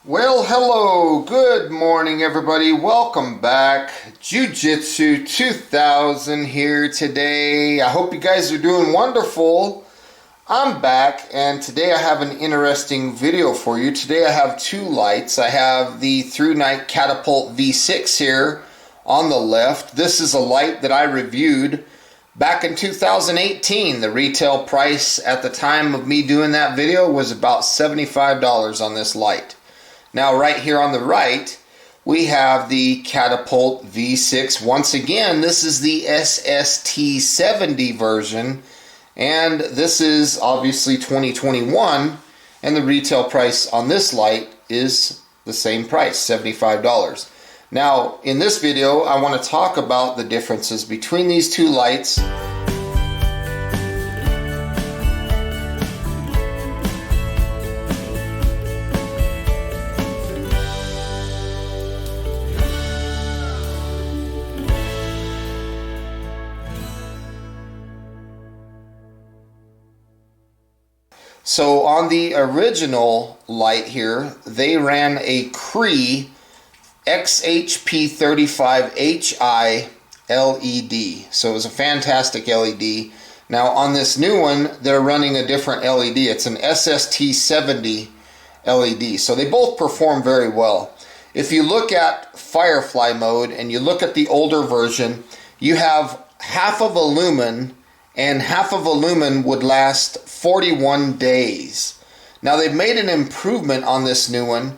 Well, hello, good morning everybody, welcome back. Jiu-Jitsu 2000 here today. I hope you guys are doing wonderful. I'm back and today I have an interesting video for you. Today I have two lights. I have the Thrunite Catapult V6 here on the left. This is a light that I reviewed back in 2018. The retail price at the time of me doing that video was about $75 on this light. Now right here on the right, we have the Catapult V6. Once again, this is the SST70 version, and this is obviously 2021, and the retail price on this light is the same price, $75. Now, in this video, I want to talk about the differences between these two lights. So on the original light here, they ran a Cree XHP35HI LED. So it was a fantastic LED. Now on this new one, they're running a different LED. It's an SST70 LED. So they both perform very well. If you look at Firefly mode and you look at the older version, you have half of a lumen, and half of a lumen would last 41 days. Now they've made an improvement on this new one.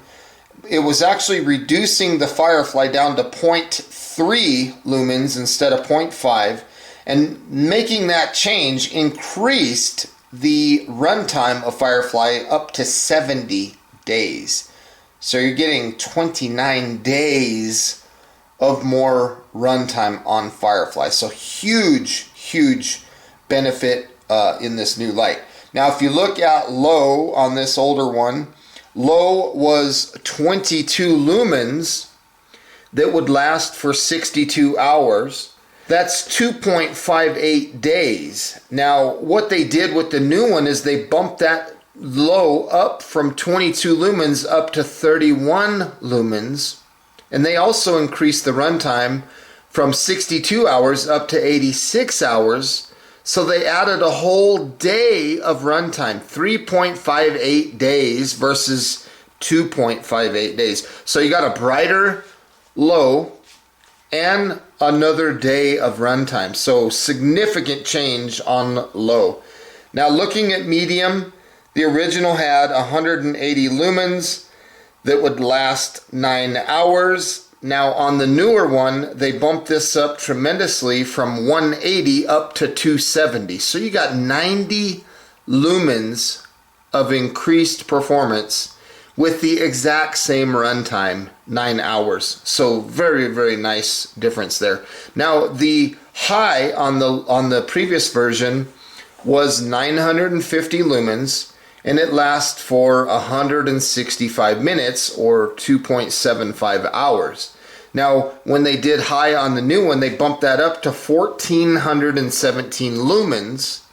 It was actually reducing the Firefly down to 0.3 lumens instead of 0.5, and making that change increased the runtime of Firefly up to 70 days. So you're getting 29 days of more runtime on Firefly. So huge benefit in this new light. Now if you look at low on this older one, low was 22 lumens that would last for 62 hours. That's 2.58 days. Now what they did with the new one is they bumped that low up from 22 lumens up to 31 lumens, and they also increased the runtime from 62 hours up to 86 hours. So they added a whole day of runtime, 3.58 days versus 2.58 days. So you got a brighter low and another day of runtime. So significant change on low. Now looking at medium, the original had 180 lumens that would last 9 hours. Now on the newer one, they bumped this up tremendously from 180 up to 270. So you got 90 lumens of increased performance with the exact same runtime, 9 hours. So very nice difference there. Now the high on the previous version was 950 lumens, and it lasts for 165 minutes or 2.75 hours. Now, when they did high on the new one, they bumped that up to 1417 lumens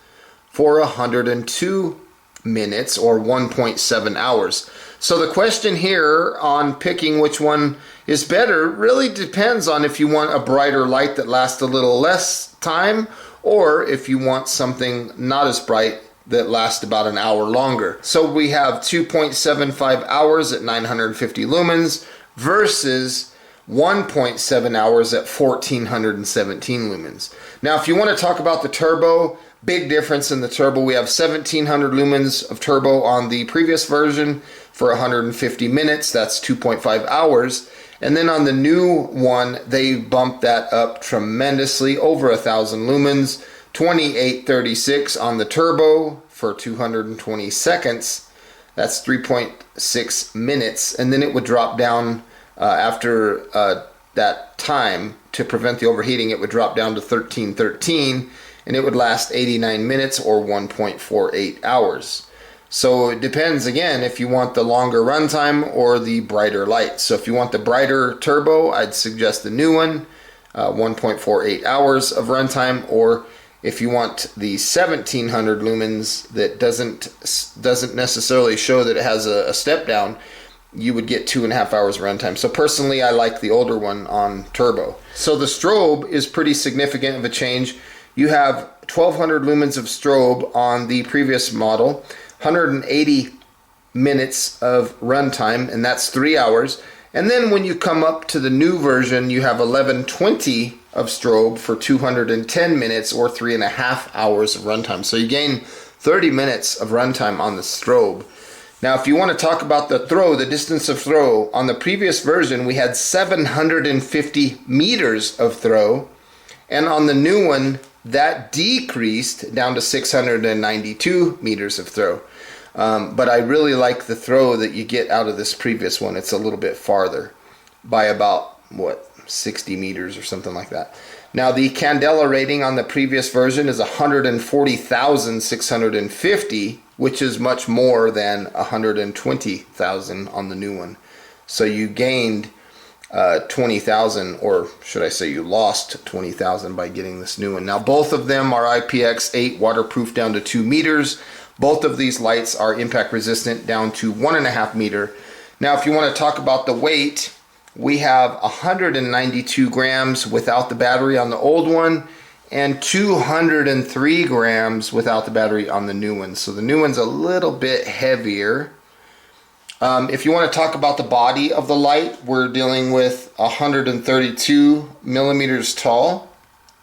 for 102 minutes or 1.7 hours. So the question here on picking which one is better really depends on if you want a brighter light that lasts a little less time, or if you want something not as bright that lasts about an hour longer. So we have 2.75 hours at 950 lumens versus 1.7 hours at 1417 lumens. Now if you want to talk about the turbo, big difference in the turbo. We have 1700 lumens of turbo on the previous version for 150 minutes. That's 2.5 hours. And then on the new one, they bumped that up tremendously, over 1,000 lumens. 2836 on the turbo for 220 seconds. That's 3.6 minutes. And then it would drop down after that time. To prevent the overheating, it would drop down to 1313, and it would last 89 minutes or 1.48 hours. So it depends again if you want the longer runtime or the brighter light. So if you want the brighter turbo, I'd suggest the new one, 1.48 hours of runtime, or if you want the 1700 lumens that doesn't necessarily show that it has a step down, you would get 2.5 hours runtime. So personally, I like the older one on turbo. So the strobe is pretty significant of a change. You have 1200 lumens of strobe on the previous model, 180 minutes of runtime, and that's 3 hours. And then when you come up to the new version, you have 1120 of strobe for 210 minutes or 3.5 hours of runtime. So you gain 30 minutes of runtime on the strobe. Now, if you want to talk about the throw, the distance of throw, on the previous version, we had 750 meters of throw. And on the new one, that decreased down to 692 meters of throw. But I really like the throw that you get out of this previous one. It's a little bit farther by about, 60 meters or something like that. Now, the candela rating on the previous version is 140,650, which is much more than 120,000 on the new one. So you gained 20,000, or should I say you lost 20,000 by getting this new one. Now, both of them are IPX8 waterproof down to 2 meters. Both of these lights are impact resistant down to 1.5 meter. Now, if you want to talk about the weight, we have 192 grams without the battery on the old one and 203 grams without the battery on the new one. So the new one's a little bit heavier. If you want to talk about the body of the light, we're dealing with 132 millimeters tall.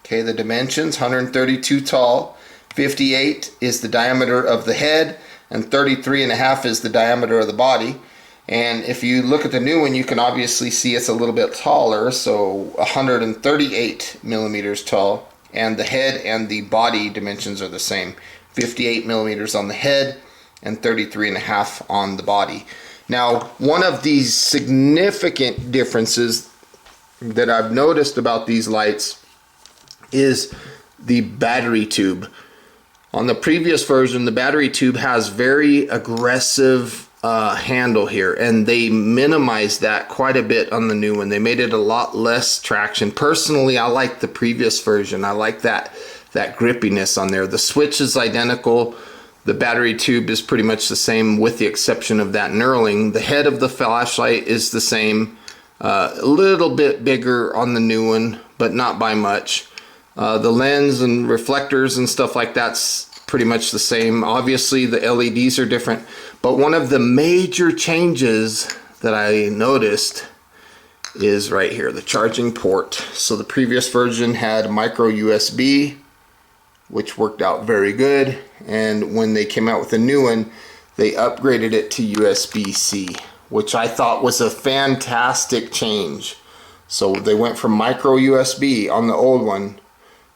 Okay, the dimensions, 132 tall, 58 is the diameter of the head, and 33.5 is the diameter of the body. And if you look at the new one, you can obviously see it's a little bit taller, so 138 millimeters tall, and the head and the body dimensions are the same, 58 millimeters on the head and 33.5 on the body. Now, one of these significant differences that I've noticed about these lights is the battery tube. On the previous version, the battery tube has very aggressive handle here, and they minimized that quite a bit on the new one. They made it a lot less traction. Personally, I like the previous version. I like that grippiness on there. The switch is identical. The battery tube is pretty much the same with the exception of that knurling. The head of the flashlight is the same. A little bit bigger on the new one, but not by much. The lens and reflectors and stuff like that's pretty much the same. Obviously the LEDs are different, but one of the major changes that I noticed is right here, the charging port. So the previous version had micro USB, which worked out very good, and when they came out with the new one, they upgraded it to USB-C, which I thought was a fantastic change. So they went from micro USB on the old one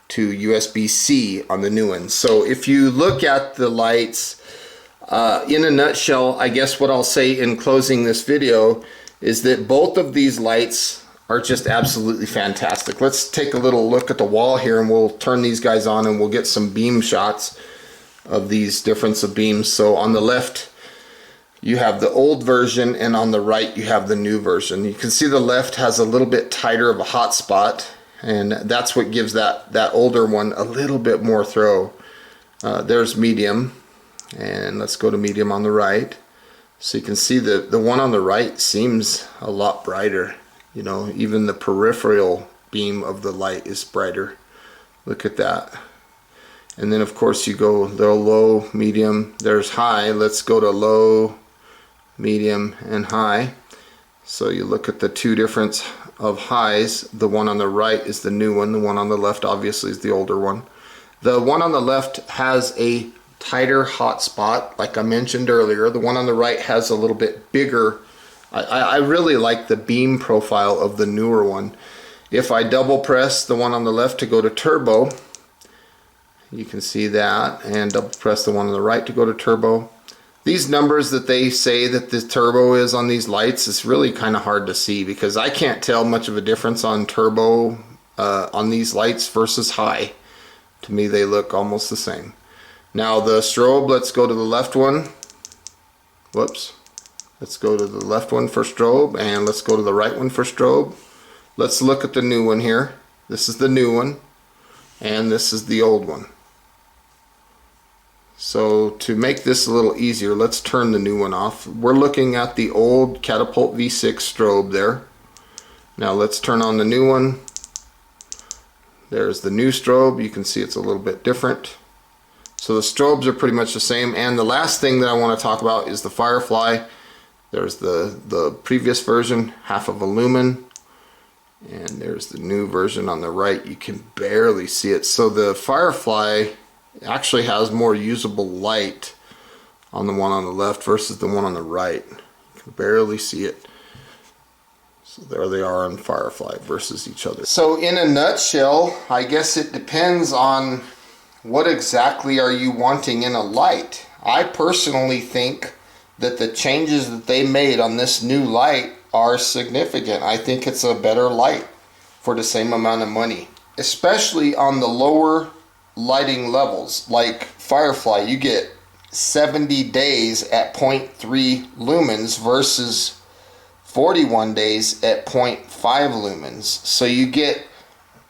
to USB-C on the new one. So if you look at the lights, in a nutshell, I guess what I'll say in closing this video is that both of these lights are just absolutely fantastic. Let's take a little look at the wall here, and we'll turn these guys on and we'll get some beam shots of these difference of beams. So on the left you have the old version, and on the right you have the new version. You can see the left has a little bit tighter of a hot spot, and that's what gives that older one a little bit more throw. There's medium, and let's go to medium on the right. So you can see the one on the right seems a lot brighter. You know, even the peripheral beam of the light is brighter. Look at that. And then of course you go the low, medium, there's high. Let's go to low, medium, and high. So you look at the two difference of highs. The one on the right is the new one. The one on the left obviously is the older one. The one on the left has a tighter hot spot, like I mentioned earlier. The one on the right has a little bit bigger. I really like the beam profile of the newer one. If I double press the one on the left to go to turbo, you can see that, and double press the one on the right to go to turbo. These numbers that they say that the turbo is on these lights is really kind of hard to see, because I can't tell much of a difference on turbo on these lights versus high. To me they look almost the same. Now the strobe, let's go to the left one. Whoops. Let's go to the left one for strobe, and let's go to the right one for strobe. Let's look at the new one here. This is the new one, and this is the old one. So to make this a little easier, let's turn the new one off. We're looking at the old Catapult V6 strobe there. Now let's turn on the new one. There's the new strobe. You can see it's a little bit different. So the strobes are pretty much the same. And the last thing that I want to talk about is the Firefly. There's the previous version, half of a lumen. And there's the new version on the right. You can barely see it. So the Firefly actually has more usable light on the one on the left versus the one on the right. You can barely see it. So there they are on Firefly versus each other. So in a nutshell, I guess it depends on what exactly are you wanting in a light. I personally think that the changes that they made on this new light are significant. I think it's a better light for the same amount of money, especially on the lower lighting levels. Like Firefly, you get 70 days at 0.3 lumens versus 41 days at 0.5 lumens. So you get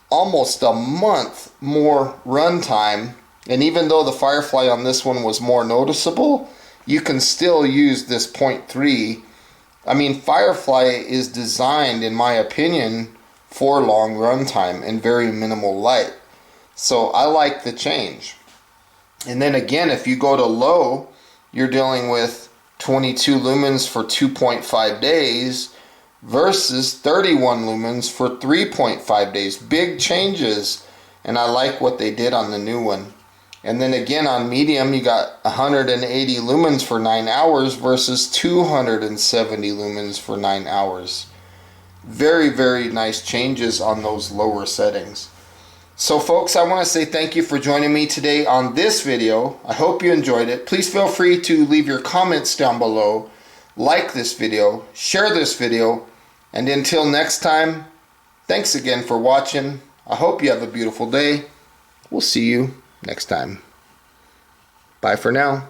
almost a month more runtime, and even though the Firefly on this one was more noticeable, you can still use this 0.3. I mean, Firefly is designed, in my opinion, for long runtime and very minimal light. So I like the change. And then again, if you go to low, you're dealing with 22 lumens for 2.5 days versus 31 lumens for 3.5 days. Big changes, and I like what they did on the new one. And then again on medium, you got 180 lumens for 9 hours versus 270 lumens for 9 hours. Very, very nice changes on those lower settings. So folks, I want to say thank you for joining me today on this video. I hope you enjoyed it. Please feel free to leave your comments down below, like this video, share this video, and until next time, thanks again for watching. I hope you have a beautiful day. We'll see you next time. Bye for now.